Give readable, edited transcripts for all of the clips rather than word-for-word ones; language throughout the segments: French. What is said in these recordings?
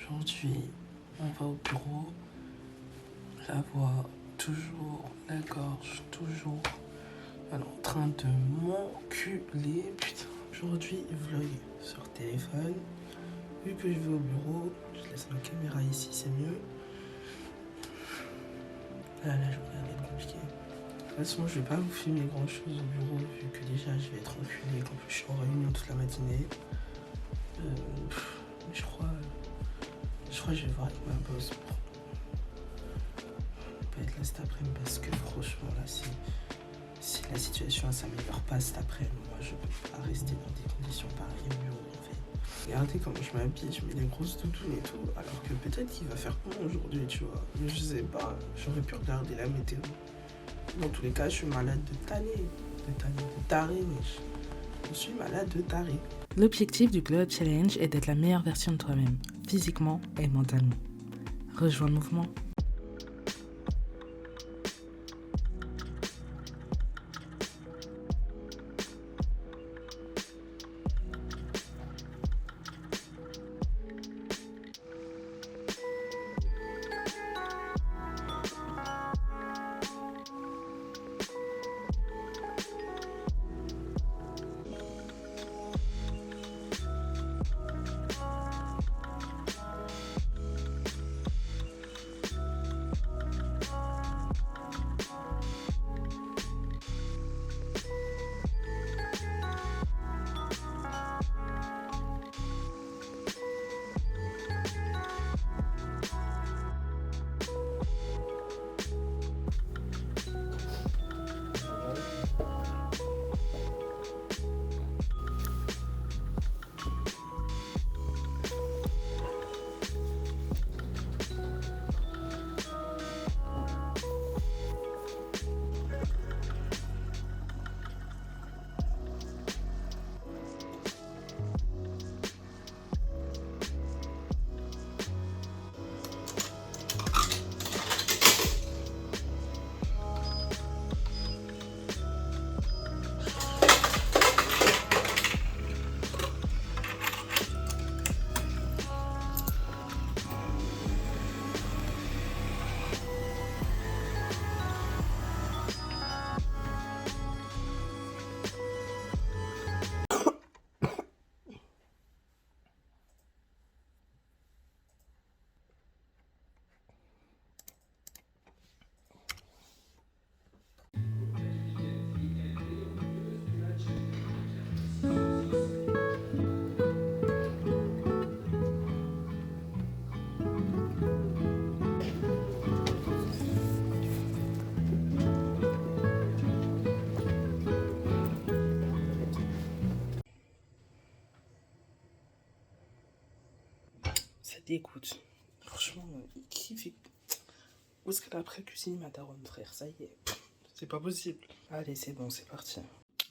Aujourd'hui, on va au bureau. La voix, toujours, la gorge, toujours. Elle est en train de m'enculer. Putain, aujourd'hui, vlog sur téléphone. Vu que je vais au bureau, je laisse ma caméra ici, c'est mieux. Là, la journée, elle est compliquée. De toute façon, je vais pas vous filmer grand chose au bureau, vu que déjà, je vais être enculé. Qu'en plus, je suis en réunion toute la matinée. Je crois que je vais voir avec ma boss pour pas être là cet après-midi parce que franchement là si la situation s'améliore pas cet après-midi, moi je peux pas rester dans des conditions pareilles au bureau en fait. Regardez comment je m'habille, je mets des grosses doudounes et tout, alors que peut-être qu'il va faire bon aujourd'hui, tu vois. Mais je sais pas, j'aurais pu regarder la météo. Dans tous les cas, je suis malade de taré, mais je suis malade de taré. L'objectif du Glow Up Challenge est d'être la meilleure version de toi-même, physiquement et mentalement. Rejoins le mouvement. Ça dégoûte. Franchement, qui fait. Où est-ce qu'elle a après cuisiné ma daronne, frère? Ça y est. C'est pas possible. Allez, c'est bon, c'est parti.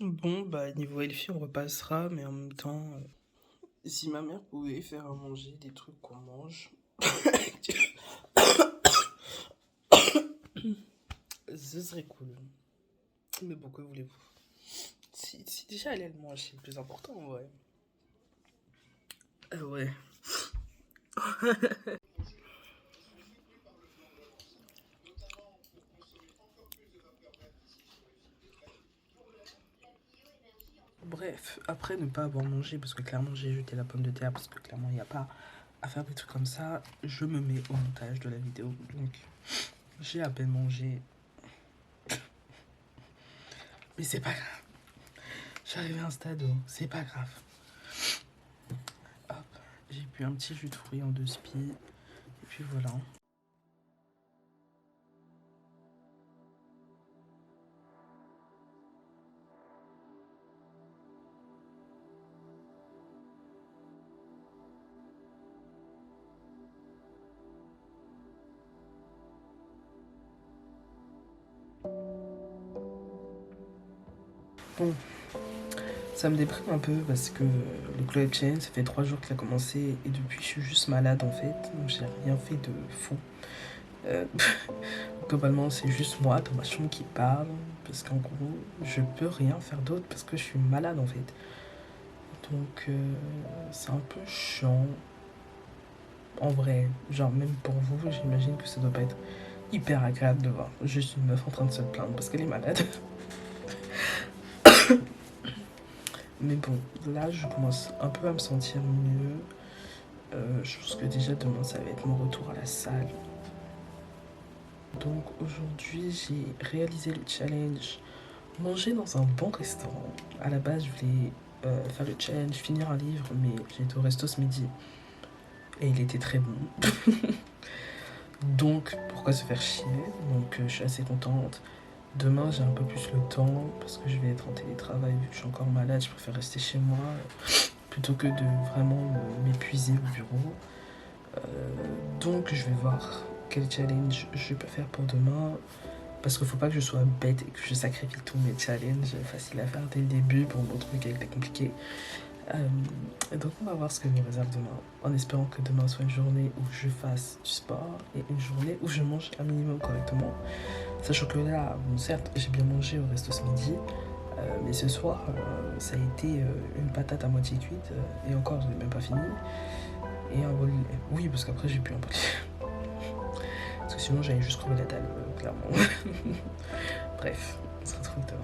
Bon, bah, niveau Elfie, on repassera, mais en même temps, si ma mère pouvait faire à manger des trucs qu'on mange, ce serait cool. Mais pourquoi voulez-vous? Si déjà elle mange, c'est le plus important, ouais. Ouais. Bref, après ne pas avoir mangé, parce que clairement j'ai jeté la pomme de terre, parce que clairement il n'y a pas à faire des trucs comme ça, je me mets au montage de la vidéo. Donc j'ai à peine mangé. Mais c'est pas grave. J'arrive à un stade où c'est pas grave. Hop, j'ai bu un petit jus de fruits en 2 spies. Et puis voilà. Bon, ça me déprime un peu parce que le Glow Up Challenge, ça fait 3 jours qu'il a commencé et depuis je suis juste malade en fait, donc j'ai rien fait de fou. Globalement, c'est juste moi dans ma chambre qui parle parce qu'en gros, je peux rien faire d'autre parce que je suis malade en fait. Donc, c'est un peu chiant. en vrai, genre même pour vous, j'imagine que ça doit pas être hyper agréable de voir juste une meuf en train de se plaindre parce qu'elle est malade. Mais bon, là je commence un peu à me sentir mieux. Je pense que déjà demain ça va être mon retour à la salle. Donc aujourd'hui j'ai réalisé le challenge manger dans un bon restaurant. À la base je voulais faire le challenge, finir un livre, mais j'ai été au resto ce midi et il était très bon. Donc pourquoi se faire chier? Donc je suis assez contente. Demain j'ai un peu plus le temps parce que je vais être en télétravail vu que je suis encore malade, je préfère rester chez moi plutôt que de vraiment m'épuiser au bureau. Donc je vais voir quel challenge je peux faire pour demain. Parce qu'il faut pas que je sois bête et que je sacrifie tous mes challenges faciles à faire dès le début pour mon truc avec les compliqués. Donc on va voir ce que me réserve demain. En espérant que demain soit une journée où je fasse du sport et une journée où je mange un minimum correctement. Sachant que là, bon, certes, j'ai bien mangé au resto ce midi. Mais ce soir, ça a été une patate à moitié cuite. Et encore, je l'ai même pas fini. Et un bol. Oui, parce qu'après, j'ai bu un bol. Parce que sinon, j'allais juste crever la dalle, clairement. Bref, on se retrouve demain.